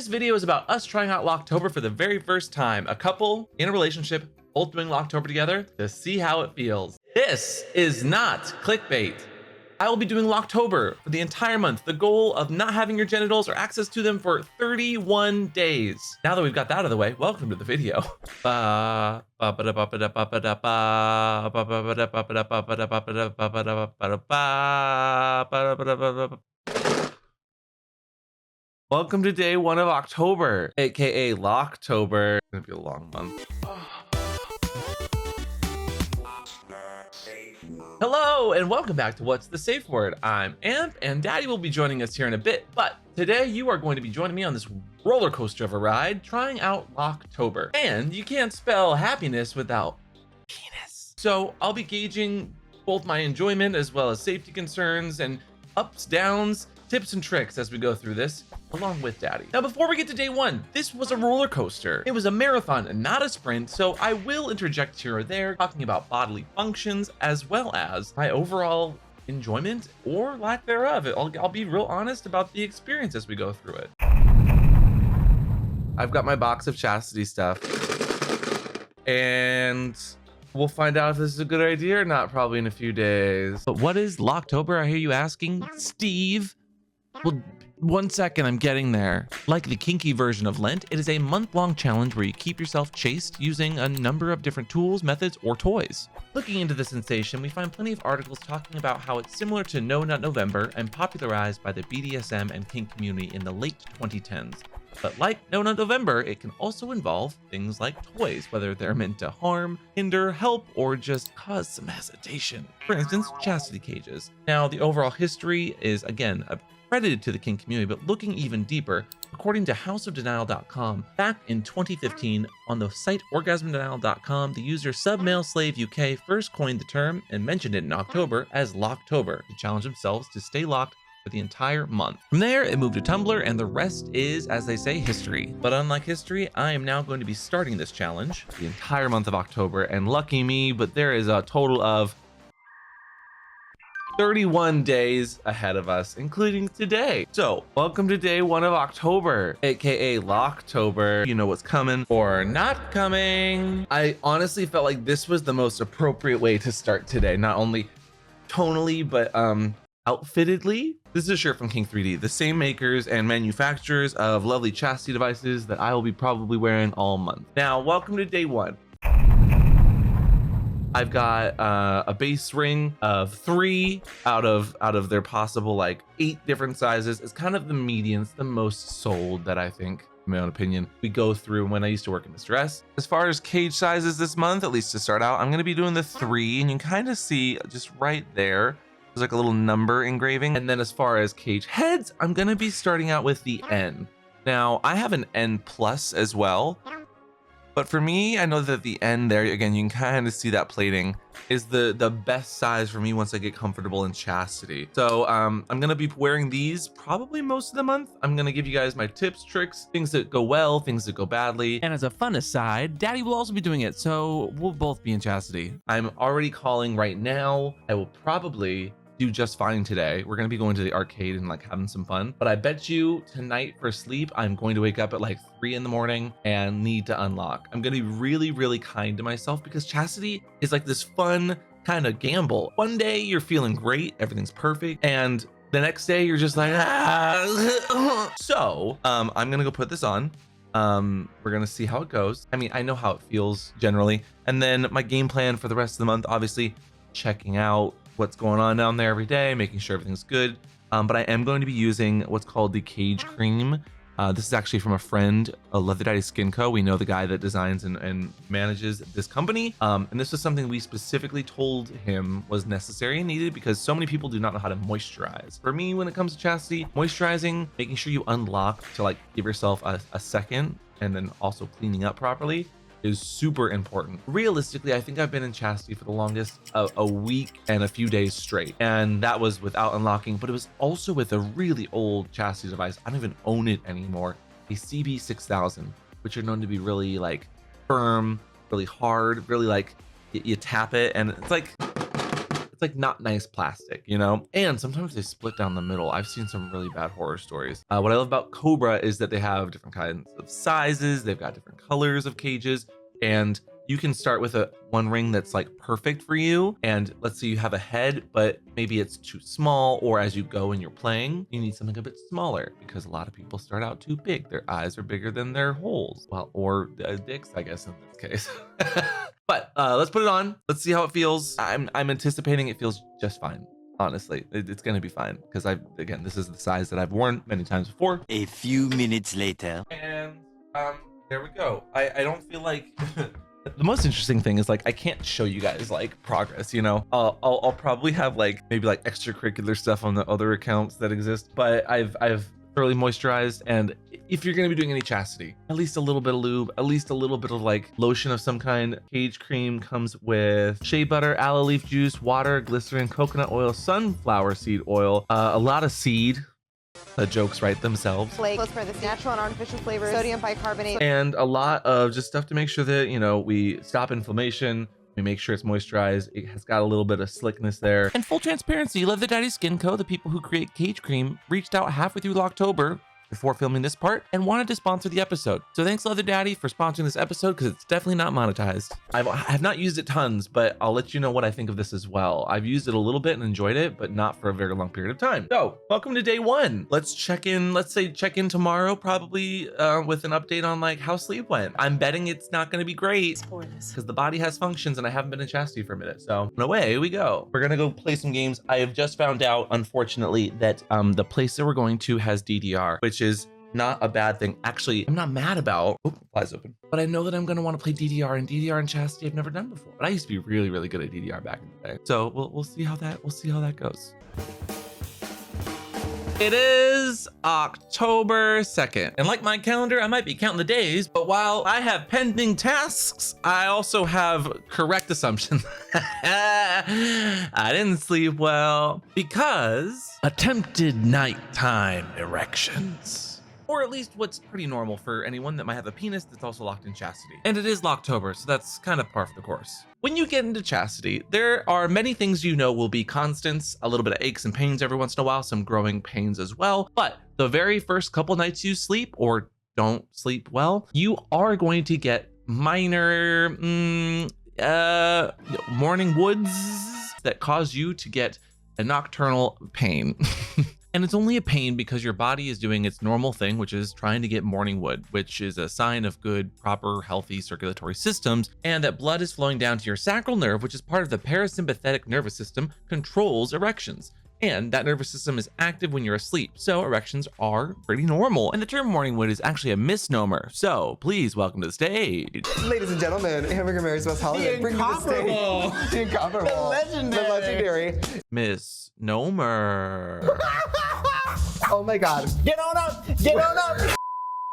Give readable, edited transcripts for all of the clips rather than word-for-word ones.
This video is about us trying out Locktober for the very first time. A couple in a relationship, both doing Locktober together to see how it feels. This is not clickbait. I will be doing Locktober for the entire month. The goal of not having your genitals or access to them for 31 days. Now that we've got that out of the way, welcome to the video. Welcome to day 1 of October, aka Locktober. It's gonna be a long month. Hello and welcome back to What's the Safe Word. I'm Amp and Daddy will be joining us here in a bit, but today you are going to be joining me on this roller coaster of a ride trying out Locktober. And you can't spell happiness without penis. So I'll be gauging both my enjoyment as well as safety concerns and ups, downs, tips and tricks as we go through this along with Daddy. Now before we get to day 1, this was a roller coaster. It was a marathon and not a sprint, so I will interject here or there talking about bodily functions as well as my overall enjoyment or lack thereof. I'll be real honest about the experience as we go through it. I've got my box of Chastity stuff and we'll find out if this is a good idea or not probably in a few days. But what is Locktober, I hear you asking, Steve? Well, 1 second, I'm getting there. Like the kinky version of Lent, it is a month-long challenge where you keep yourself chaste using a number of different tools, methods, or toys. Looking into the sensation, we find plenty of articles talking about how it's similar to No Nut November and popularized by the BDSM and kink community in the late 2010s. But like No Nut November, it can also involve things like toys, whether they're meant to harm, hinder, help, or just cause some hesitation. For instance, chastity cages. Now, the overall history is, again, credited to the kink community, but looking even deeper, according to houseofdenial.com, back in 2015, on the site orgasmdenial.com, the user SubMaleSlave UK first coined the term and mentioned it in October as Locktober to challenge themselves to stay locked for the entire month. From there, it moved to Tumblr, and the rest is, as they say, history. But unlike history, I am now going to be starting this challenge the entire month of October, and lucky me, but there is a total of 31 days ahead of us, including today. So welcome to day 1 of October, aka Locktober. You know what's coming or not coming. I honestly felt like this was the most appropriate way to start today, not only tonally but outfittedly. This is a shirt from King 3D, the same makers and manufacturers of lovely chastity devices that I will be probably wearing all month. Now welcome to day 1. I've got a base ring of 3 out of their possible like 8 different sizes. It's kind of the median, it's the most sold that I think, in my own opinion, we go through when I used to work in Mr. S. As far as cage sizes this month, at least to start out, I'm gonna be doing the 3, and you can kind of see just right there, there's like a little number engraving. And then as far as cage heads, I'm gonna be starting out with the N. Now I have an N plus as well. But for me, I know that the end there, again, you can kind of see that plating is the best size for me once I get comfortable in chastity. So I'm gonna be wearing these probably most of the month. I'm gonna give you guys my tips, tricks, things that go well, things that go badly. And as a fun aside, Daddy will also be doing it, so we'll both be in chastity. I'm already calling right now. I will probably do just fine today. We're gonna be going to the arcade and like having some fun, but I bet you tonight for sleep I'm going to wake up at like 3 in the morning and need to unlock. I'm gonna be really kind to myself because chastity is like this fun kind of gamble. One day you're feeling great, everything's perfect, and the next day you're just like So I'm gonna go put this on. We're gonna see how it goes. I mean, I know how it feels generally, and then my game plan for the rest of the month, obviously checking out what's going on down there every day, making sure everything's good. But I am going to be using what's called the Cage Cream. This is actually from a friend, Leather Daddy Skin Co. We know the guy that designs and manages this company. And this was something we specifically told him was necessary and needed because so many people do not know how to moisturize. For me, when it comes to chastity, moisturizing, making sure you unlock to like give yourself a second, and then also cleaning up properly is super important. Realistically, I think I've been in chastity for the longest a week and a few days straight, and that was without unlocking, but it was also with a really old chastity device. I don't even own it anymore, a CB6000, which are known to be really like firm, really hard, really like you tap it and it's like it's like not nice plastic, you know? And sometimes they split down the middle. I've seen some really bad horror stories. What I love about Cobra is that they have different kinds of sizes. They've got different colors of cages, and you can start with one ring that's like perfect for you. And let's say you have a head, but maybe it's too small, or as you go and you're playing, you need something a bit smaller because a lot of people start out too big. Their eyes are bigger than their holes. Well, or dicks, I guess in this case. But let's put it on. Let's see how it feels. I'm anticipating it feels just fine. Honestly, it's going to be fine because again, this is the size that I've worn many times before. A few minutes later. And there we go. I don't feel like the most interesting thing is like I can't show you guys like progress, you know. I'll probably have like maybe like extracurricular stuff on the other accounts that exist, but I've thoroughly moisturized. And if you're going to be doing any chastity, at least a little bit of lube, at least a little bit of like lotion of some kind. Cage cream comes with shea butter, aloe leaf juice, water, glycerin, coconut oil, sunflower seed oil, a lot of seed. The jokes write themselves. Let's for this natural and artificial flavors, sodium bicarbonate, and a lot of just stuff to make sure that, you know, we stop inflammation. We make sure it's moisturized. It has got a little bit of slickness there. And full transparency, Leather Daddy Skin Co., the people who create Cage Cream, reached out halfway through Locktober before filming this part and wanted to sponsor the episode. So thanks Leather Daddy for sponsoring this episode because it's definitely not monetized. I have not used it tons, but I'll let you know what I think of this as well. I've used it a little bit and enjoyed it, but not for a very long period of time. So welcome to day one. Let's check in. Let's say check in tomorrow, probably with an update on like how sleep went. I'm betting it's not going to be great because the body has functions and I haven't been in chastity for a minute. So away we go. We're going to go play some games. I have just found out, unfortunately, that the place that we're going to has DDR, which is not a bad thing. Actually, I'm not mad about, flies open, but I know that I'm going to want to play DDR, and DDR and chastity I've never done before. But I used to be really, really good at DDR back in the day. So we'll see how that goes. It is October 2nd, and like my calendar, I might be counting the days, but while I have pending tasks, I also have correct assumptions. I didn't sleep well because attempted nighttime erections. Or at least what's pretty normal for anyone that might have a penis that's also locked in chastity. And it is Locktober, so that's kind of par for the course. When you get into chastity, there are many things you know will be constants, a little bit of aches and pains every once in a while, some growing pains as well. But the very first couple nights you sleep or don't sleep well, you are going to get minor morning woods that cause you to get a nocturnal pain. And it's only a pain because your body is doing its normal thing, which is trying to get morning wood, which is a sign of good, proper, healthy circulatory systems, and that blood is flowing down to your sacral nerve, which is part of the parasympathetic nervous system, controls erections. And that nervous system is active when you're asleep, so erections are pretty normal. And the term morning wood is actually a misnomer, so please welcome to the stage. Ladies and gentlemen, Hamburger Mary's West Hollywood. Bring to the stage. The incomparable. The legendary. The legendary. Misnomer. Oh my God. Get on up! Get on up!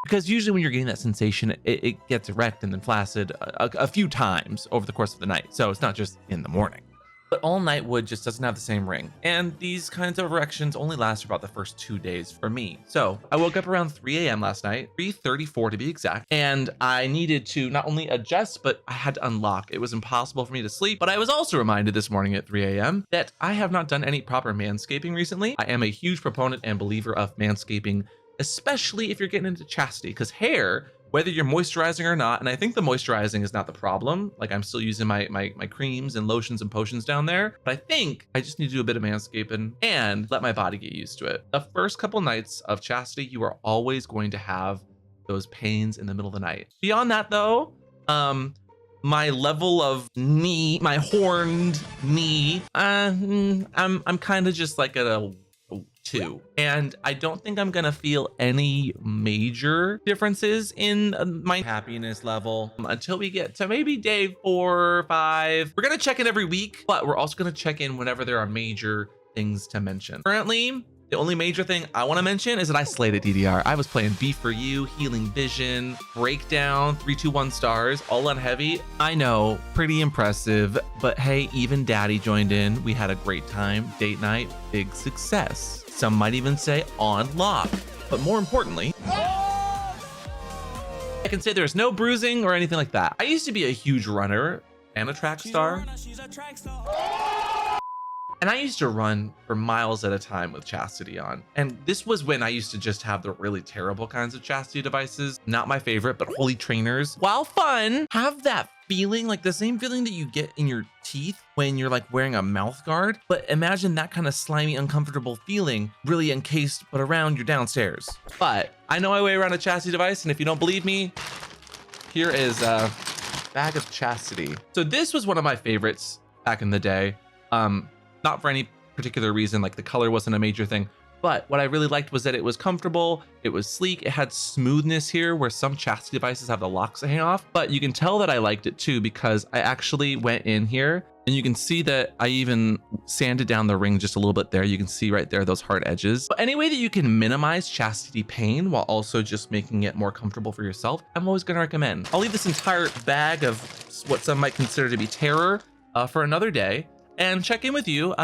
Because usually when you're getting that sensation, it gets erect and then flaccid a few times over the course of the night. So it's not just in the morning. But all night wood just doesn't have the same ring. And these kinds of erections only last for about the first 2 days for me. So I woke up around 3 a.m. last night, 3:34 to be exact. And I needed to not only adjust, but I had to unlock. It was impossible for me to sleep. But I was also reminded this morning at 3 a.m. that I have not done any proper manscaping recently. I am a huge proponent and believer of manscaping, especially if you're getting into chastity, because hair, whether you're moisturizing or not, and I think the moisturizing is not the problem. Like I'm still using my creams and lotions and potions down there, but I think I just need to do a bit of manscaping and let my body get used to it. The first couple nights of chastity, you are always going to have those pains in the middle of the night. Beyond that though, my level of knee, my horned knee, I'm kind of just like at a 2, and I don't think I'm gonna feel any major differences in my happiness level until we get to maybe day 4 or 5. We're gonna check in every week, but we're also gonna check in whenever there are major things to mention. Currently, the only major thing I want to mention is that I slayed at DDR. I was playing Beef for You, Healing Vision, Breakdown, 3, 2, 1 stars, all on heavy. I know, pretty impressive, but hey, even Daddy joined in. We had a great time. Date night, big success. Some might even say on lock. But more importantly, I can say there's no bruising or anything like that. I used to be a huge runner and a track star. And I used to run for miles at a time with Chastity on. And this was when I used to just have the really terrible kinds of Chastity devices. Not my favorite, but holy trainers, while fun, have that feeling, like the same feeling that you get in your teeth when you're like wearing a mouth guard. But imagine that kind of slimy, uncomfortable feeling really encased, but around your downstairs. But I know my way around a Chastity device. And if you don't believe me, here is a bag of Chastity. So this was one of my favorites back in the day. Not for any particular reason, like the color wasn't a major thing, but what I really liked was that it was comfortable, it was sleek, it had smoothness here where some Chastity devices have the locks that hang off, but you can tell that I liked it too because I actually went in here and you can see that I even sanded down the ring just a little bit there. You can see right there those hard edges. But any way that you can minimize Chastity pain while also just making it more comfortable for yourself, I'm always gonna recommend. I'll leave this entire bag of what some might consider to be terror for another day, and check in with you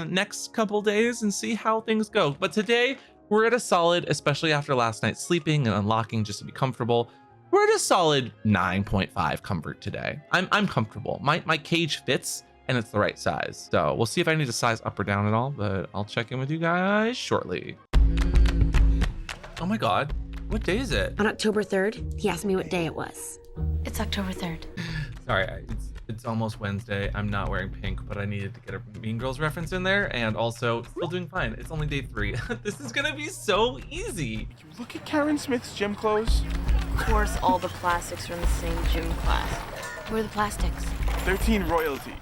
next couple days and see how things go. But today we're at a solid, especially after last night's sleeping and unlocking just to be comfortable, we're at a solid 9.5 comfort today. I'm comfortable. My cage fits and it's the right size. So we'll see if I need to size up or down at all, but I'll check in with you guys shortly. Oh my God, what day is it? On October 3rd, he asked me what day it was. It's October 3rd. Sorry, it's almost Wednesday. I'm not wearing pink, but I needed to get a Mean Girls reference in there, and also still doing fine. It's only day 3. This is gonna be so easy. You look at Karen Smith's gym clothes. Of course, all the plastics are in the same gym class. Where are the plastics? 13 royalty.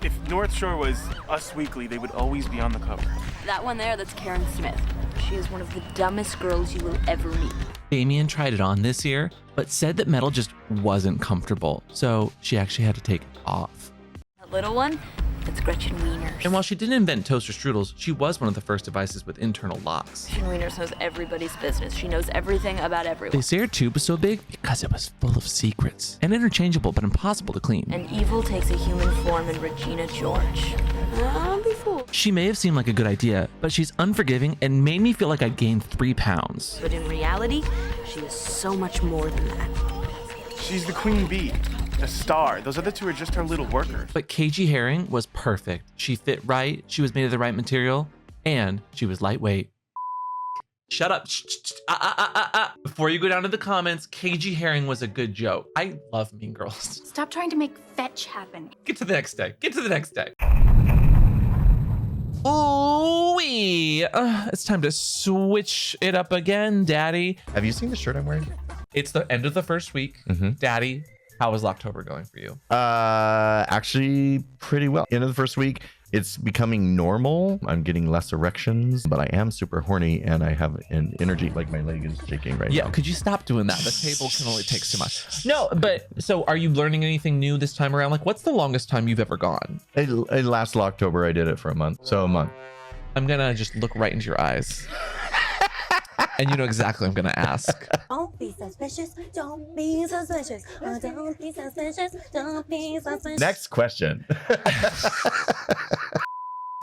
If North Shore was Us Weekly, they would always be on the cover. That one there, that's Karen Smith. She is one of the dumbest girls you will ever meet. Damien tried it on this year, but said that metal just wasn't comfortable, so she actually had to take it off. That little one, that's Gretchen Wieners. And while she didn't invent toaster strudels, she was one of the first devices with internal locks. Gretchen Wieners knows everybody's business. She knows everything about everyone. They say her tube was so big because it was full of secrets and interchangeable but impossible to clean. And evil takes a human form in Regina George. Don't be fooled. She may have seemed like a good idea, but she's unforgiving and made me feel like I gained 3 pounds. But in reality, she is so much more than that. She's the queen bee, a star. Those other two are just her little workers. But KG Herring was perfect. She fit right, she was made of the right material, and she was lightweight. Shut up. Before you go down to the comments, KG Herring was a good joke. I love Mean Girls. Stop trying to make fetch happen. Get to the next day. Get to the next day. Ooh-wee. It's time to switch it up again, Daddy. Have you seen the shirt I'm wearing? It's the end of the first week. Daddy, how is Locktober going for you? Actually pretty well. End of the first week, it's becoming normal. I'm getting less erections, but I am super horny and I have an energy, like my leg is shaking right now. Yeah, could you stop doing that? The table can only take so much. No, but so are you learning anything new this time around? Like, what's the longest time you've ever gone? Last Locktober, I did it for a month. So a month. I'm gonna just look right into your eyes. And you know exactly what I'm gonna ask. Don't be suspicious. Don't be suspicious. Don't be suspicious. Don't be suspicious. Next question.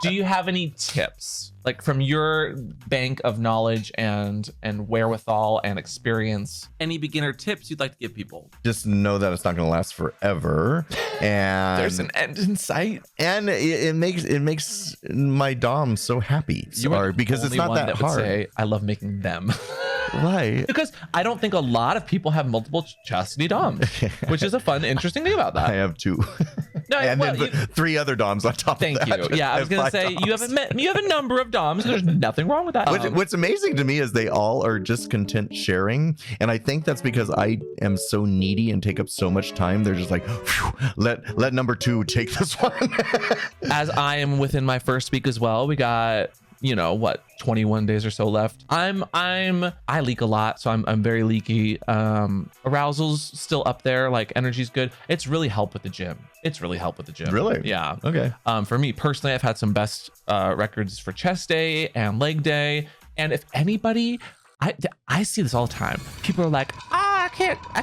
Do you have any tips, like from your bank of knowledge and wherewithal and experience? Any beginner tips you'd like to give people? Just know that it's not going to last forever, and There's an end in sight. And it makes my dom so happy. Because it's not that hard. Would say, I love making them. Why? Because I don't think a lot of people have multiple Chastity doms, which is a fun, interesting thing about that. I have 2. No, and well, then 3 other doms on top Thank of that. you. Yeah, I was gonna say you have a number of doms. There's nothing wrong with that. What's amazing to me is they all are just content sharing, and I think that's because I am so needy and take up so much time. They're just like, let number 2 take this one. As I am within my first week as well, we got 21 days or so left. I leak a lot, so I'm very leaky. Arousal's still up there, like energy's good. It's really helped with the gym. Really? Yeah. Okay. For me personally, I've had some best records for chest day and leg day. And if anybody, I see this all the time. People are like, I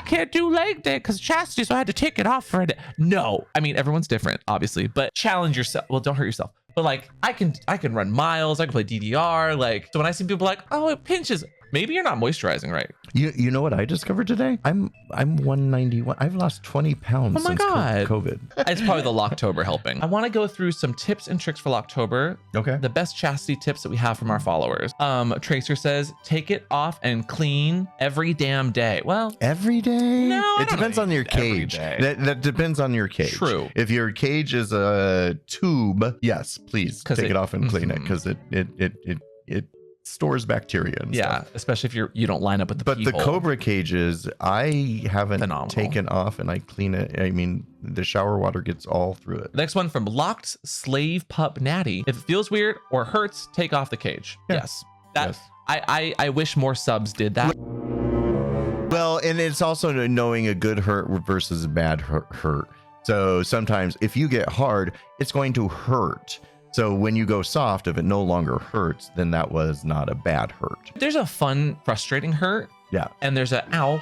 can't do leg day because Chastity, so I had to take it off for a day. No, I mean, everyone's different, obviously, but challenge yourself. Well, don't hurt yourself. But like, I can run miles. I can play DDR. Like, so when I see people like, oh, it pinches, Maybe you're not moisturizing right. You know what I discovered today? I'm 191. I've lost 20 pounds Oh my since God. COVID. It's probably the Locktober helping. I want to go through some tips and tricks for Locktober. Okay. The best chastity tips that we have from our followers. Tracer says, take it off and clean every damn day. Well, Every day? No, I it don't depends on your every cage. day. That depends on your cage. True. If your cage is a tube, yes, please 'Cause take it off and clean it Mhm. because it stores bacteria and yeah, stuff. especially if you don't line up with the But the pee hole. Cobra cages, I haven't Phenomenal. taken off and I clean it. I mean, the shower water gets all through it. Next one from Locked Slave Pup Natty. If it feels weird or hurts, take off the cage. Yeah. Yes. That Yes. I wish more subs did that. Well, and it's also knowing a good hurt versus a bad hurt. So sometimes if you get hard, it's going to hurt. So when you go soft, if it no longer hurts, then that was not a bad hurt. There's a fun, frustrating hurt. Yeah. And there's a ow,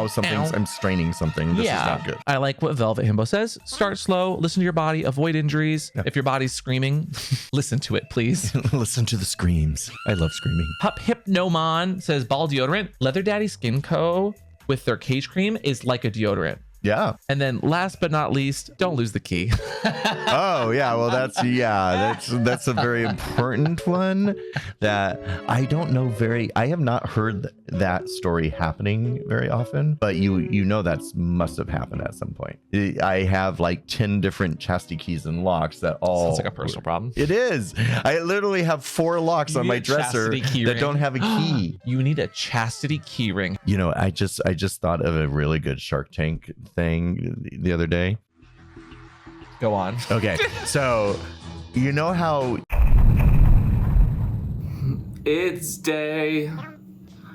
Something. ow. I'm straining something. This is not good. I like what Velvet Himbo says. Start slow, listen to your body, avoid injuries. Yeah. If your body's screaming, listen to it, please. Listen to the screams. I love screaming. Pup Hypnomon says ball deodorant. Leather Daddy Skin Co. with their cage cream is like a deodorant. Yeah. And then last but not least, don't lose the key. Oh yeah. Well, that's a very important one that I don't know I have not heard that story happening very often, but you know that's must have happened at some point. I have like 10 different chastity keys and locks that all Sounds like a personal problem. It is. I literally have 4 locks on need my a dresser chastity key that ring. don't have a key. You need a chastity key ring. You know, I just thought of a really good Shark Tank thing the other day. Go on. Okay, so you know how It's day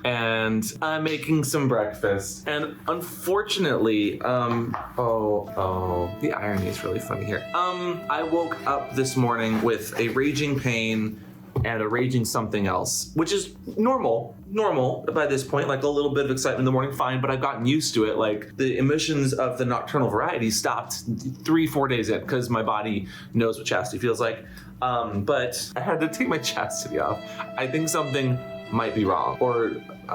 and I'm making some breakfast. And unfortunately, the irony is really funny here. I woke up this morning with a raging pain and a raging something else, which is normal by this point, like a little bit of excitement in the morning, fine, but I've gotten used to it. Like the emissions of the nocturnal variety stopped 3-4 days in because my body knows what chastity feels like. But I had to take my chastity off. I think something might be wrong, or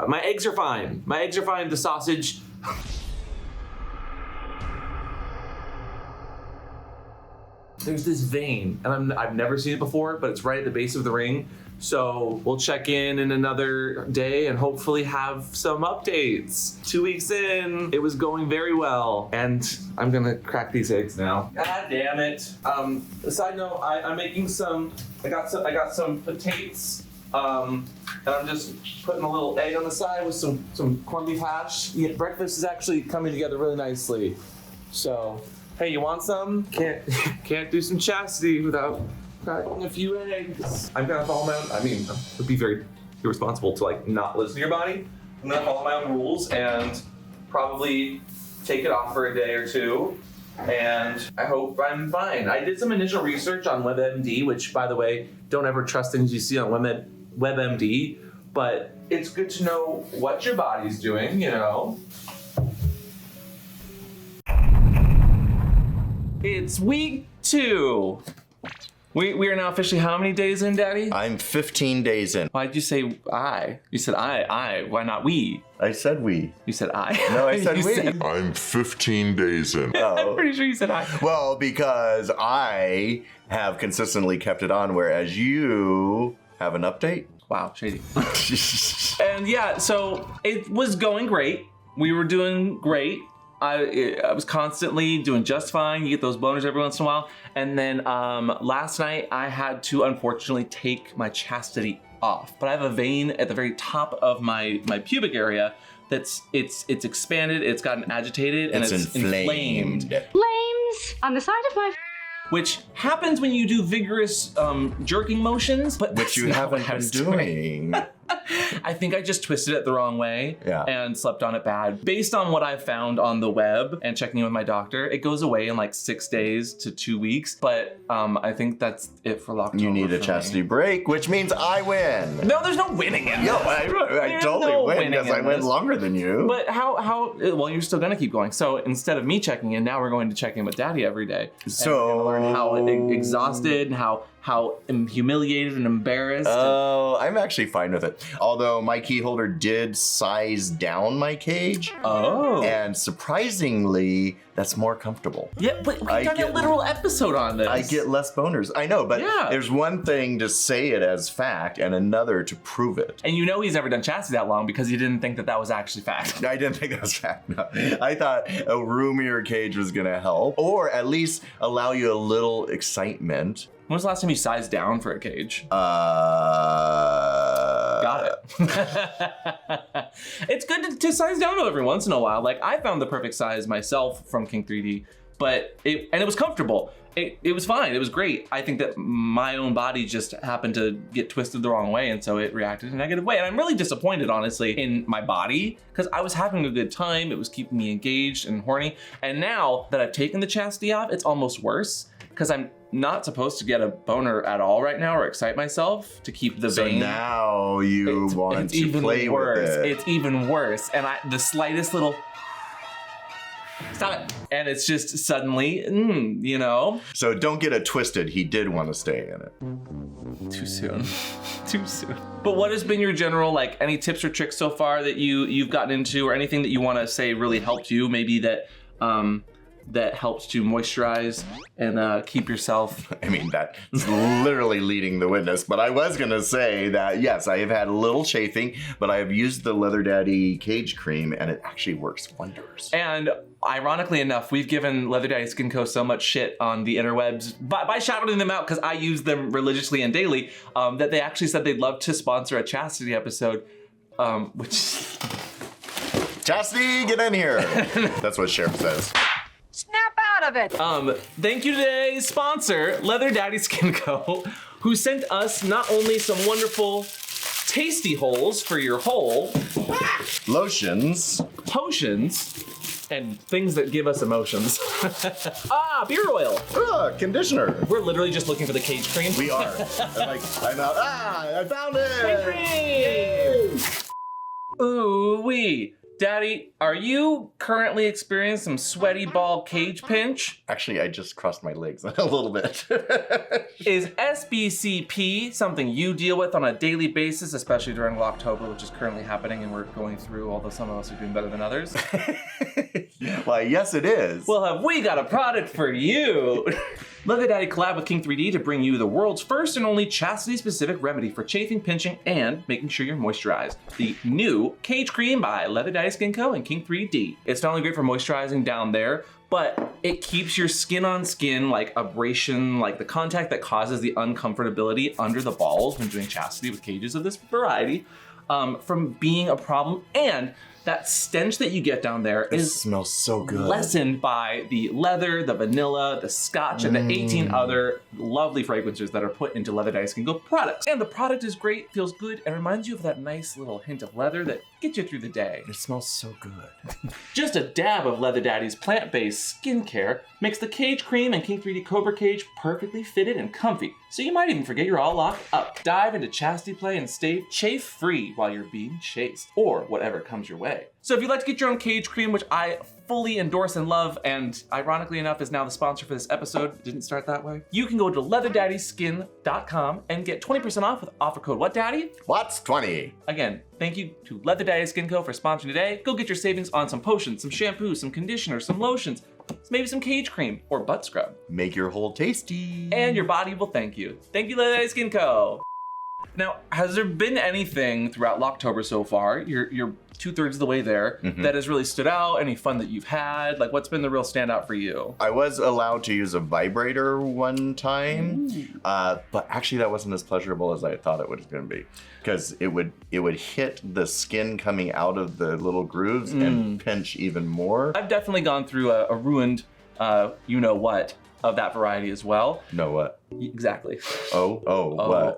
my eggs are fine. My eggs are fine. The sausage. There's this vein, and I've never seen it before, but it's right at the base of the ring. So we'll check in another day and hopefully have some updates. 2 weeks in, it was going very well, and I'm gonna crack these eggs now. God damn it! Side note, I'm making some. I got some potatoes, and I'm just putting a little egg on the side with some corned beef hash. Yeah, breakfast is actually coming together really nicely. So, hey, you want some? Can't do some chastity without cracking a few eggs. I'm gonna follow my own. I mean, it would be very irresponsible to like not listen to your body. I'm gonna follow my own rules and probably take it off for a day or two. And I hope I'm fine. I did some initial research on WebMD, which, by the way, don't ever trust things you see on WebMD, but it's good to know what your body's doing, you know. It's week 2. We are now officially how many days in, Daddy? I'm 15 days in. Why'd you say I? You said I. Why not we? I said we. You said I. No, I said You we. I'm 15 days in. I'm pretty sure you said I. Well, because I have consistently kept it on, whereas you have an update. Wow, shady. And yeah, so it was going great. We were doing great. I was constantly doing just fine. You get those boners every once in a while. And then last night I had to unfortunately take my chastity off. But I have a vein at the very top of my pubic area that's it's expanded, it's gotten agitated, and it's inflamed. Flames on the side of my Which happens when you do vigorous jerking motions, but Which you that's not what haven't I been was doing. I think I just twisted it the wrong way Yeah. and slept on it bad. Based on what I found on the web and checking in with my doctor, it goes away in like 6 days to 2 weeks. But I think that's it for Locktober. You need a chastity break, which means I win. No, there's no winning in Yo, this. I There's totally no win winning because I in went this. longer than you. But how, well, you're still gonna keep going. So instead of me checking in, now we're going to check in with Daddy every day. So And we're gonna learn how exhausted and how how humiliated and embarrassed. Oh, I'm actually fine with it. Although my key holder did size down my cage. Oh. And surprisingly, that's more comfortable. Yeah, but we've done a literal episode on this. I get less boners. I know, but there's one thing to say it as fact and another to prove it. And you know he's never done chastity that long because he didn't think that that was actually fact. I didn't think that was fact, no. I thought a roomier cage was gonna help, or at least allow you a little excitement. When was the last time you sized down for a cage? Got it. It's good to size down every once in a while. Like, I found the perfect size myself from King 3D, but it was comfortable. It was fine. It was great. I think that my own body just happened to get twisted the wrong way, and so it reacted in a negative way. And I'm really disappointed, honestly, in my body, because I was having a good time. It was keeping me engaged and horny. And now that I've taken the chastity off, it's almost worse, because I'm not supposed to get a boner at all right now or excite myself to keep the vein. So now you want to play with it. It's even worse. And the slightest little, stop it. And it's just suddenly, you know. So don't get it twisted. He did want to stay in it. Too soon. Too soon. But what has been your general, like, any tips or tricks so far that you've gotten into, or anything that you want to say really helped you? Maybe that that helps to moisturize and keep yourself. I mean, that's literally leading the witness, but I was gonna say that yes, I have had a little chafing, but I have used the Leather Daddy cage cream and it actually works wonders. And ironically enough, we've given Leather Daddy Skin Co. so much shit on the interwebs by shouting them out, because I use them religiously and daily, that they actually said they'd love to sponsor a Chastity episode, which... Chastity, get in here! That's what Sheriff says. Snap out of it! Thank you to today's sponsor, Leather Daddy Skin Co., who sent us not only some wonderful tasty holes for your hole, lotions, potions, and things that give us emotions. Beer oil. Conditioner. We're literally just looking for the cage cream. We are. I'm out. I found it! Cage cream! Ooh-wee. Daddy, are you currently experiencing some sweaty ball cage pinch? Actually, I just crossed my legs a little bit. Is SBCP something you deal with on a daily basis, especially during Locktober, which is currently happening and we're going through, although some of us are doing better than others? Why, yes it is. Well, have we got a product for you? Leather Daddy collabed with King 3D to bring you the world's first and only chastity-specific remedy for chafing, pinching, and making sure you're moisturized. The new Cage Cream by Leather Daddy Skin Co. and King 3D. It's not only great for moisturizing down there, but it keeps your skin on skin, like abrasion, like the contact that causes the uncomfortability under the balls when doing chastity with cages of this variety, from being a problem. And that stench that you get down there smells so good. Lessened by the leather, the vanilla, the scotch, and the 18 other lovely fragrances that are put into Leather Daddy Skin Co. products. And the product is great, feels good, and reminds you of that nice little hint of leather that gets you through the day. It smells so good. Just a dab of Leather Daddy's plant-based skincare makes the Cage Cream and King 3D Cobra Cage perfectly fitted and comfy, so you might even forget you're all locked up. Dive into chastity play and stay chafe-free while you're being chased, or whatever comes your way. So if you'd like to get your own Cage Cream, which I fully endorse and love, and ironically enough is now the sponsor for this episode, it didn't start that way, you can go to leatherdaddyskin.com and get 20% off with offer code What Daddy? What's 20? Again, thank you to Leather Daddy Skin Co. for sponsoring today. Go get your savings on some potions, some shampoo, some conditioner, some lotions, maybe some cage cream or butt scrub. Make your hole tasty. And your body will thank you. Thank you, Leather Daddy Skin Co. Now, has there been anything throughout Locktober so far, you're 2/3 of the way there, that has really stood out? Any fun that you've had? Like, what's been the real standout for you? I was allowed to use a vibrator one time, but actually that wasn't as pleasurable as I thought it was going to be, because it would hit the skin coming out of the little grooves and pinch even more. I've definitely gone through a ruined, you-know-what of that variety as well. Know what? Exactly. What?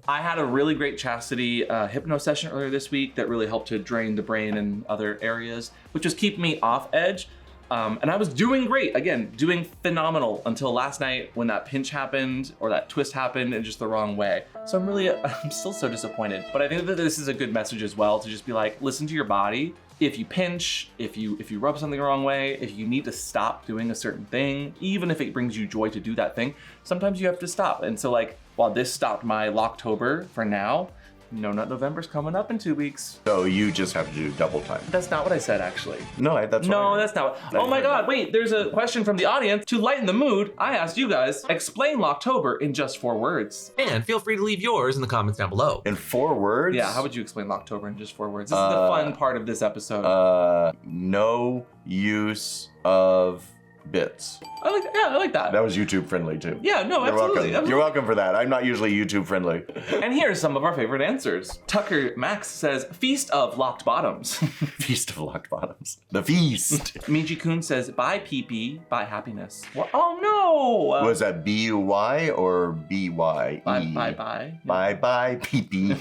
I had a really great chastity hypno session earlier this week that really helped to drain the brain and other areas, which was keeping me off edge. And I was doing great, again, doing phenomenal until last night when that pinch happened or that twist happened in just the wrong way. So I'm still so disappointed. But I think that this is a good message as well to just be like, listen to your body. If you pinch, if you rub something the wrong way, if you need to stop doing a certain thing, even if it brings you joy to do that thing, sometimes you have to stop. And so like, while this stopped my Locktober for now, No Nut November's coming up in 2 weeks. So you just have to do double time. That's not what I said, actually. No, that's No, that's not. Oh my God, wait, there's a question from the audience. To lighten the mood, I asked you guys, explain Locktober in just 4 words. And feel free to leave yours in the comments down below. In 4 words? Yeah, how would you explain Locktober in just 4 words? This is the fun part of this episode. No use of bits. I like that. That was YouTube friendly too. Yeah, no, You're absolutely. welcome. You're welcome for that. I'm not usually YouTube friendly. And here's some of our favorite answers. Tucker Max says, Feast of Locked Bottoms. Feast of Locked Bottoms. The feast. Miji Kun says, bye pee-pee, bye happiness. What? Oh no! Was that B-U-Y or B-Y-E? Bye-bye. Bye-bye pee-pee.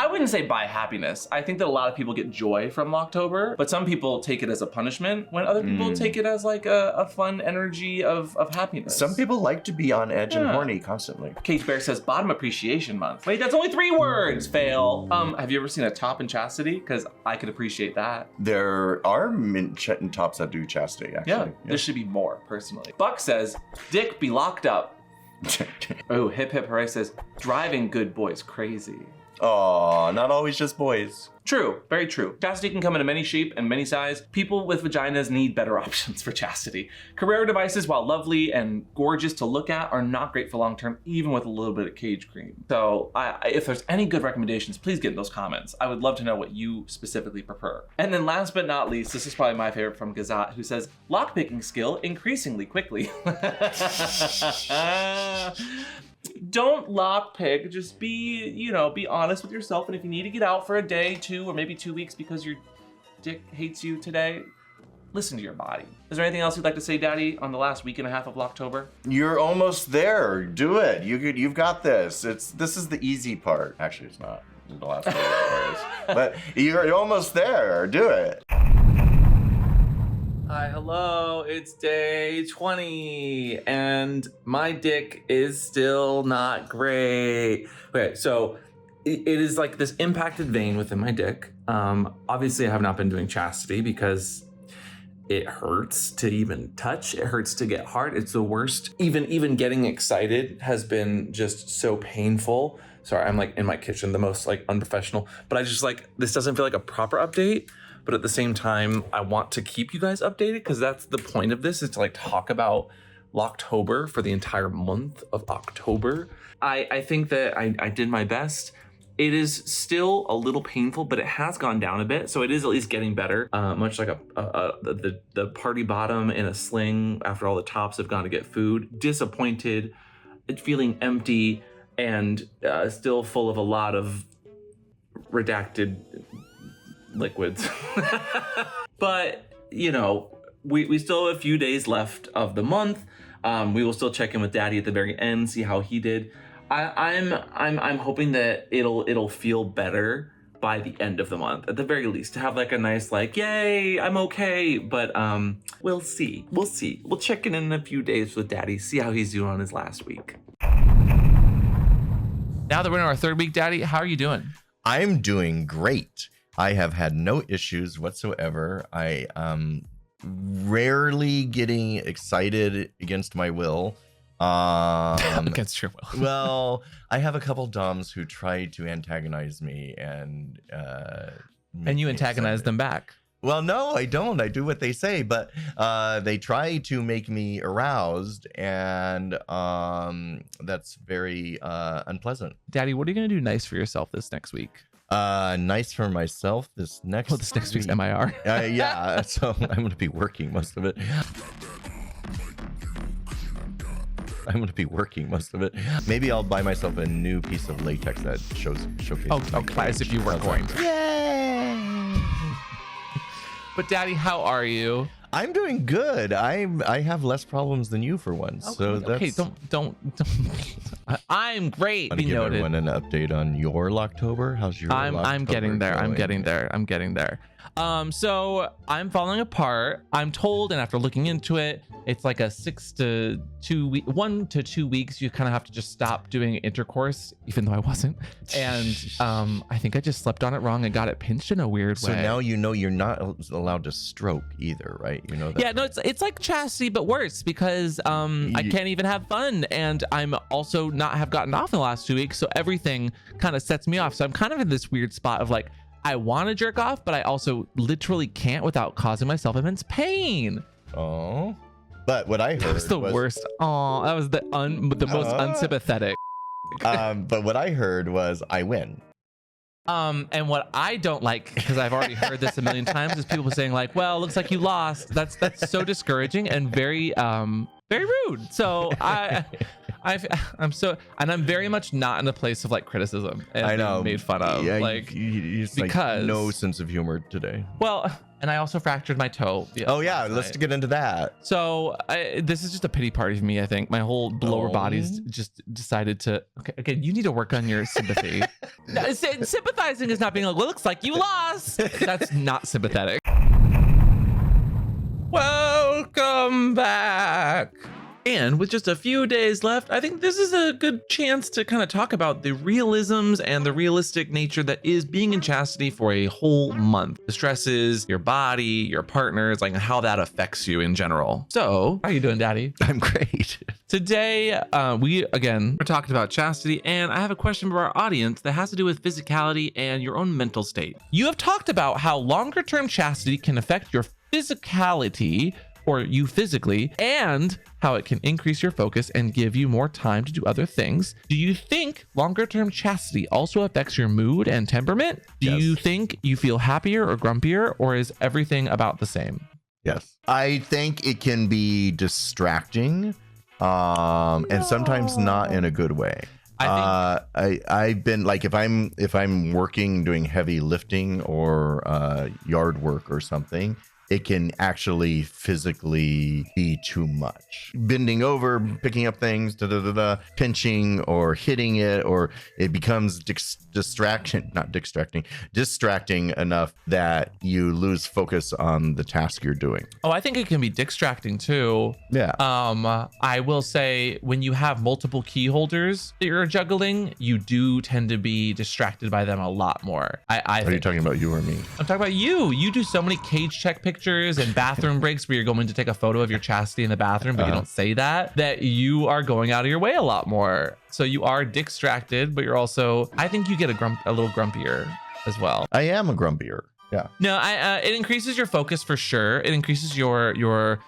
I wouldn't say bye happiness. I think that a lot of people get joy from Locktober, but some people take it as a punishment when other people take it as like a fun energy of happiness. Some people like to be on edge and horny constantly. Cage Bear says Bottom Appreciation Month. Wait, that's only 3 words, fail. Have you ever seen a top in Chastity? Because I could appreciate that. There are tops that do chastity, actually. Yeah, there should be more, personally. Buck says, Dick be locked up. Oh, Hip Hip Hooray says, driving good boys crazy. Oh, not always just boys. True, very true. Chastity can come in many shape and many size. People with vaginas need better options for chastity. Carrera devices, while lovely and gorgeous to look at, are not great for long term, even with a little bit of cage cream. So if there's any good recommendations, please get in those comments. I would love to know what you specifically prefer. And then last but not least, this is probably my favorite from Gazat, who says, lockpicking skill increasingly quickly. Don't lockpick, just be honest with yourself. And if you need to get out for a day, 2, or maybe 2 weeks because your dick hates you today, listen to your body. Is there anything else you'd like to say, Daddy, on the last week and a half of Locktober? You're almost there. Do it. You've got this. This is the easy part. Actually, it's not. The last part is. But you're almost there. Do it. Hi, hello, it's day 20, and my dick is still not great. Okay, so it is like this impacted vein within my dick. Obviously, I have not been doing chastity because it hurts to even touch. It hurts to get hard. It's the worst. Even getting excited has been just so painful. Sorry, I'm like in my kitchen, the most like unprofessional, but I just like, this doesn't feel like a proper update. But at the same time, I want to keep you guys updated because that's the point of this, is to like talk about Locktober for the entire month of October. I think that I did my best. It is still a little painful, but it has gone down a bit. So it is at least getting better, much like the party bottom in a sling after all the tops have gone to get food. Disappointed, feeling empty, and still full of a lot of redacted liquids. But we still have a few days left of the month. We will still check in with Daddy at the very end, see how he did. I'm hoping that it'll feel better by the end of the month, at the very least, to have like a nice like, yay, I'm okay. But we'll see. We'll check in a few days with Daddy, see how he's doing on his last week. Now that we're in our 3rd week, Daddy, how are you doing? I'm doing great. I have had no issues whatsoever. I rarely getting excited against my will. Against your will. Well, I have a couple doms who try to antagonize me and you antagonize them back. Well, no, I don't. I do what they say, but they try to make me aroused, and that's very unpleasant. Daddy, what are you gonna do nice for yourself this next week? Nice for myself this next week's MIR. Yeah, so I'm going to be working most of it. Maybe I'll buy myself a new piece of latex that showcases. Oh, as if you were going to. Yay! But Daddy, how are you? I'm doing good. I have less problems than you for once. Okay, so that's... okay, don't. I'm great. Want to Be give noted. everyone an update on your Locktober? How's your I'm getting there. I'm going? getting there. I'm getting there. So I'm falling apart. I'm told, and after looking into it, it's like a 1 to 2 weeks. You kind of have to just stop doing intercourse, even though I wasn't. And I think I just slept on it wrong and got it pinched in a weird way. So now you know you're not allowed to stroke either, right? You know that. Yeah, no, it's like chastity, but worse because I can't even have fun, and I'm also not have gotten off in the last 2 weeks. So everything kind of sets me off. So I'm kind of in this weird spot of like, I want to jerk off, but I also literally can't without causing myself immense pain. Oh, but what I heard That was the worst. Oh, that was the most unsympathetic. But what I heard was I win. And what I don't like, because I've already heard this a million times, is people saying like, "Well, looks like you lost." That's so discouraging and very rude. So I'm very much not in a place of like criticism and I know, being made fun of. Yeah, like it's because like no sense of humor today. Well, and I also fractured my toe. Oh yeah, let's get into that. So this is just a pity party for me. I think my whole lower body's just decided to. Okay, you need to work on your sympathy. No, sympathizing is not being like, well, looks like you lost. That's not sympathetic. Welcome back. And with just a few days left, I think this is a good chance to kind of talk about the realisms and the realistic nature that is being in chastity for a whole month. The stresses, your body, your partners, like how that affects you in general. So, how are you doing, Daddy? I'm great. Today, we're talking about chastity, and I have a question for our audience that has to do with physicality and your own mental state. You have talked about how longer-term chastity can affect your physicality, or you physically, and how it can increase your focus and give you more time to do other things. Do you think longer-term chastity also affects your mood and temperament? Do you think you feel happier or grumpier, or is everything about the same? Yes. I think it can be distracting, and sometimes not in a good way. I've been like, if I'm working, doing heavy lifting or yard work or something, it can actually physically be too much. Bending over, picking up things, pinching or hitting it, or it becomes distracting enough that you lose focus on the task you're doing. Oh, I think it can be distracting too. Yeah. I will say when you have multiple key holders that you're juggling, you do tend to be distracted by them a lot more. Are you talking about you or me? I'm talking about you. You do so many cage check pictures and bathroom breaks where you're going to take a photo of your chastity in the bathroom, but you don't say that you are going out of your way a lot more. So you are distracted, but you're also, I think you get a little grumpier as well. I am a grumpier. Yeah. No, it increases your focus for sure. It increases your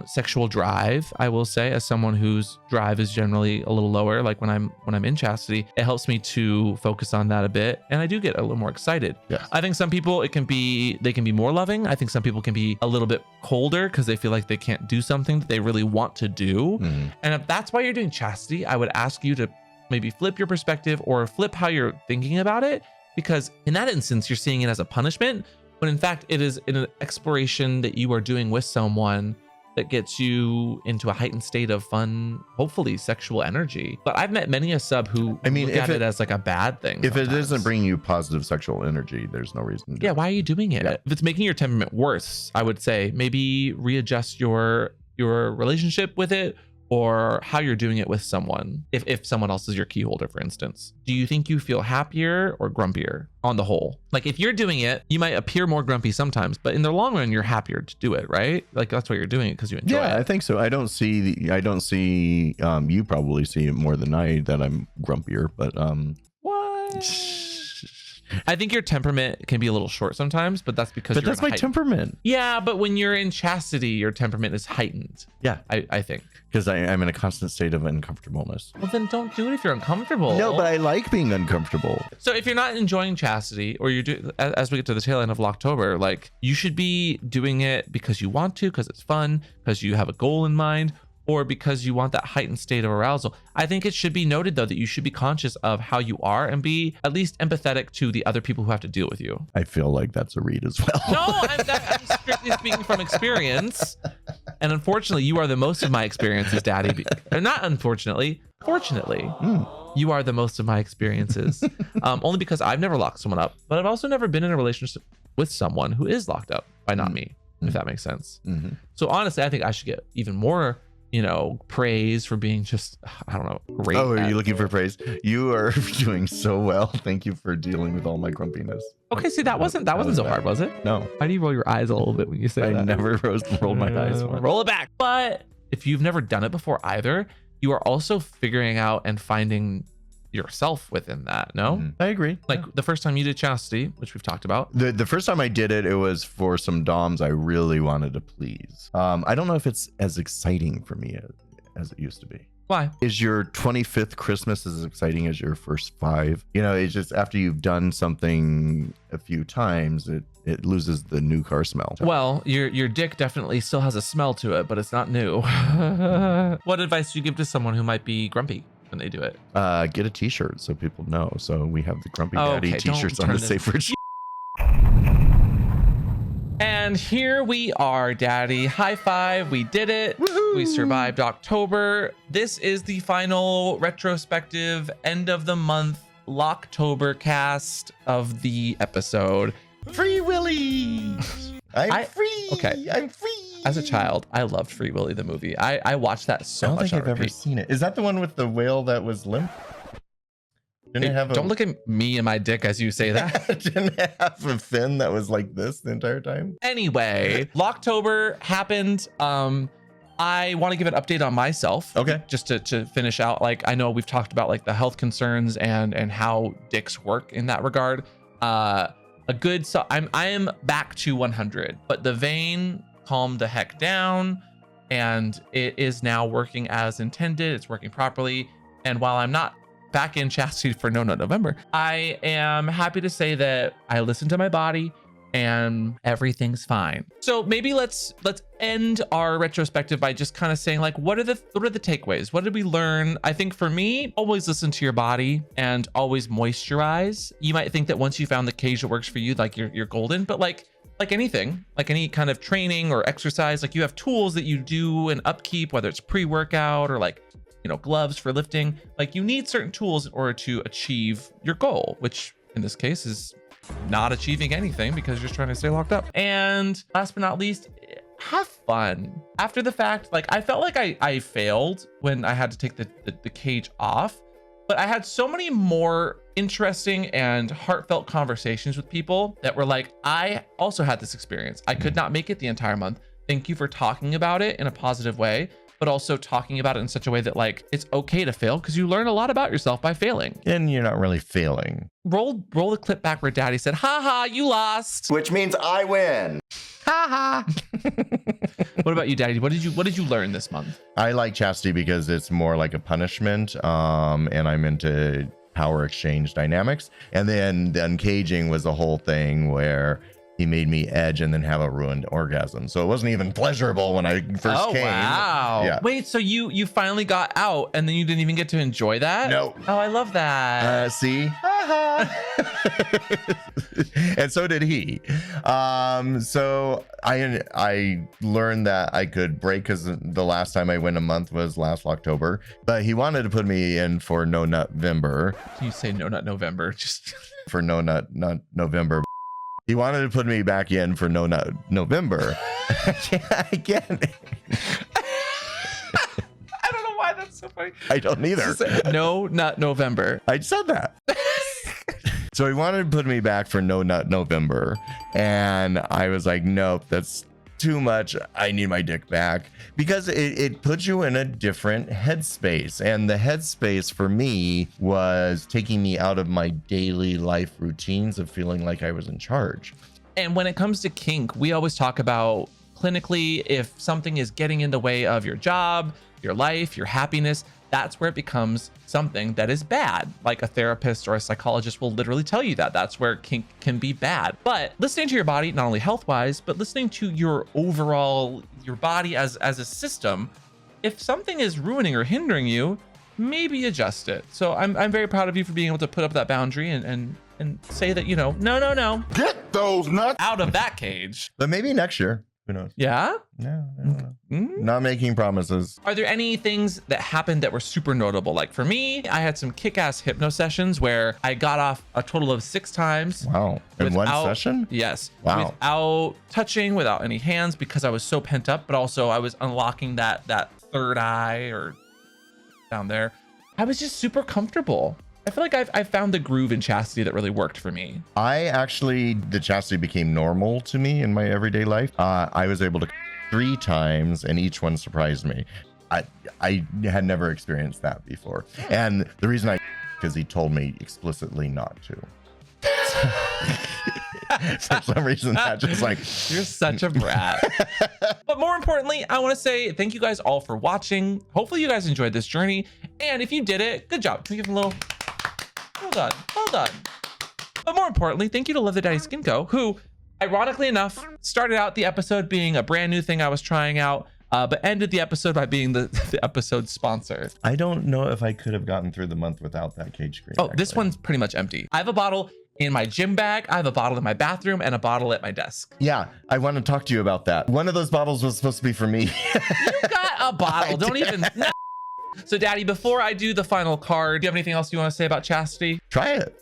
sexual drive. I will say, as someone whose drive is generally a little lower, like when I'm in chastity, it helps me to focus on that a bit, and I do get a little more excited. Yes. I think some people they can be more loving. I think some people can be a little bit colder because they feel like they can't do something that they really want to do. Mm-hmm. And if that's why you're doing chastity, I would ask you to maybe flip your perspective or flip how you're thinking about it, because in that instance you're seeing it as a punishment, when in fact it is an exploration that you are doing with someone that gets you into a heightened state of fun, hopefully sexual energy. But I've met many a sub who look at it as like a bad thing. If it isn't bringing you positive sexual energy, there's no reason to do it. Why are you doing it? Yeah. If it's making your temperament worse, I would say maybe readjust your relationship with it, or how you're doing it with someone. If someone else is your key holder, for instance. Do you think you feel happier or grumpier on the whole? Like if you're doing it, you might appear more grumpy sometimes, but in the long run, you're happier to do it, right? Like that's why you're doing it, because you enjoy it. Yeah, I think so. I don't see, you probably see it more than I, that I'm grumpier, but what? I think your temperament can be a little short sometimes, but that's because that's my temperament. Yeah, but when you're in chastity, your temperament is heightened. Yeah, I think. Because I'm in a constant state of uncomfortableness. Well, then don't do it if you're uncomfortable. No, but I like being uncomfortable. So if you're not enjoying chastity, or you're doing, as we get to the tail end of Locktober, like you should be doing it because you want to, because it's fun, because you have a goal in mind, or because you want that heightened state of arousal. I think it should be noted, though, that you should be conscious of how you are and be at least empathetic to the other people who have to deal with you. I feel like that's a read as well. No, I'm strictly speaking from experience. And unfortunately, you are the most of my experiences, Daddy. Or not unfortunately, fortunately, you are the most of my experiences. Only because I've never locked someone up, but I've also never been in a relationship with someone who is locked up by not me, if that makes sense. So honestly, I think I should get even more, praise for being just, I don't know, great. Oh, are you looking for praise? You are doing so well. Thank you for dealing with all my grumpiness. Okay, see, that wasn't so hard, was it? No. Why do you roll your eyes a little bit when you say that? I never rolled my eyes once. Roll it back. But if you've never done it before either, you are also figuring out and finding yourself within that. No, I agree. Like the first time you did Chastity, which we've talked about. The first time I did it, it was for some doms I really wanted to please. I don't know if it's as exciting for me as it used to be. Why? Is your 25th Christmas as exciting as your first 5? It's just after you've done something a few times, it loses the new car smell. Well, your dick definitely still has a smell to it, but it's not new. What advice do you give to someone who might be grumpy when they do it? Get a t-shirt so people know. So we have the Grumpy Daddy t-shirts on the Safeword. And here we are, Daddy. High five. We did it. Woohoo! We survived October. This is the final retrospective end of the month Locktober cast of the episode. Free Willy. I'm free. Okay. I'm free. As a child, I loved Free Willy the movie. I watched that so much. I don't think I've ever seen it. Is that the one with the whale that was limp? Don't look at me and my dick as you say that. Didn't it have a fin that was like this the entire time? Anyway, Locktober happened. I want to give an update on myself. Okay. Just to finish out. Like, I know we've talked about like the health concerns and how dicks work in that regard. I am back to 100, but the vein calmed the heck down and it is now working as intended. It's working properly. And while I'm not back in Chastity for No Nut November, I am happy to say that I listened to my body and everything's fine. So maybe let's end our retrospective by just kind of saying like, what are the takeaways? What did we learn? I think for me, always listen to your body and always moisturize. You might think that once you found the cage that works for you, like you're golden, but like anything, like any kind of training or exercise, like you have tools that you do and upkeep, whether it's pre-workout or like, gloves for lifting. Like you need certain tools in order to achieve your goal, which in this case is not achieving anything because you're just trying to stay locked up. And last but not least, have fun. After the fact, like I felt like I failed when I had to take the cage off, but I had so many more interesting and heartfelt conversations with people that were like, I also had this experience. I could not make it the entire month. Thank you for talking about it in a positive way, but also talking about it in such a way that like it's okay to fail because you learn a lot about yourself by failing. And you're not really failing. Roll the clip back where Daddy said, "Ha ha, you lost," which means I win. Ha ha. What about you, Daddy? What did you learn this month? I like Chastity because it's more like a punishment, and I'm into power exchange dynamics. And then the uncaging was a whole thing where he made me edge and then have a ruined orgasm. So it wasn't even pleasurable when I first came. Wow. Yeah. Wait, so you finally got out and then you didn't even get to enjoy that? No. Oh, I love that. See? And so did he. So I learned that I could break because the last time I went a month was last Locktober, but he wanted to put me in for No Nut November. You say No Nut November, just for No Nut November. He wanted to put me back in for No Nut November. I get it. I don't know why that's so funny. I don't either. No Nut November. I said that. So he wanted to put me back for No Nut November. And I was like, nope, that's too much. I need my dick back because it puts you in a different headspace. And the headspace for me was taking me out of my daily life routines of feeling like I was in charge. And when it comes to kink, we always talk about clinically, if something is getting in the way of your job, your life, your happiness, that's where it becomes something that is bad. Like a therapist or a psychologist will literally tell you that that's where kink can be bad. But listening to your body, not only health-wise, but listening to your overall, your body as a system, if something is ruining or hindering you, maybe adjust it. So I'm very proud of you for being able to put up that boundary and say that, no. Get those nuts out of that cage. But maybe next year. Who knows? Yeah? No, I don't know. Mm. Not making promises. Are there any things that happened that were super notable? Like for me, I had some kick-ass hypno sessions where I got off a total of 6 times. Wow. In one session? Yes. Wow. Without touching, without any hands, because I was so pent up, but also I was unlocking that third eye or down there. I was just super comfortable. I feel like I found the groove in Chastity that really worked for me. The Chastity became normal to me in my everyday life. I was able to 3 times and each one surprised me. I had never experienced that before. And the reason because he told me explicitly not to. For some reason, that just like... You're such a brat. But more importantly, I want to say thank you guys all for watching. Hopefully you guys enjoyed this journey. And if you did it, good job. Can we give him a little... Well done. Well done. But more importantly, thank you to Love the Daddy Skin Co., who, ironically enough, started out the episode being a brand new thing I was trying out, but ended the episode by being the episode sponsor. I don't know if I could have gotten through the month without that cage cream. Oh, this one's pretty much empty. I have a bottle in my gym bag, I have a bottle in my bathroom, and a bottle at my desk. Yeah, I want to talk to you about that. One of those bottles was supposed to be for me. You got a bottle. Don't even... No. So, Daddy, before I do the final card, do you have anything else you want to say about Chastity? Try it.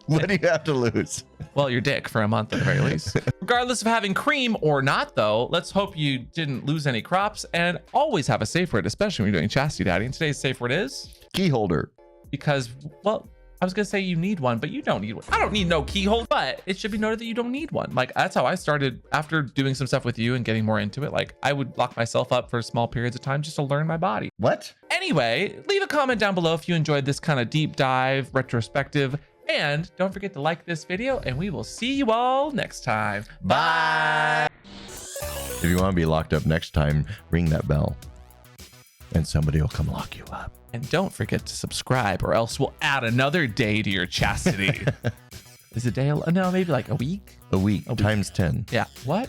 What do you have to lose? Well, your dick for a month at the very least. Regardless of having cream or not, though, let's hope you didn't lose any crops and always have a safe word, especially when you're doing Chastity, Daddy. And today's safe word is... Key holder. Because, well... I was gonna say you need one, but you don't need one. I don't need no keyhole, but it should be noted that you don't need one. Like, that's how I started after doing some stuff with you and getting more into it. Like, I would lock myself up for small periods of time just to learn my body. What? Anyway, leave a comment down below if you enjoyed this kind of deep dive retrospective. And don't forget to like this video, and we will see you all next time. Bye. If you want to be locked up next time, ring that bell and somebody will come lock you up. And don't forget to subscribe, or else we'll add another day to your chastity. Is a day? No, maybe like a week. A week times 10. Yeah. What?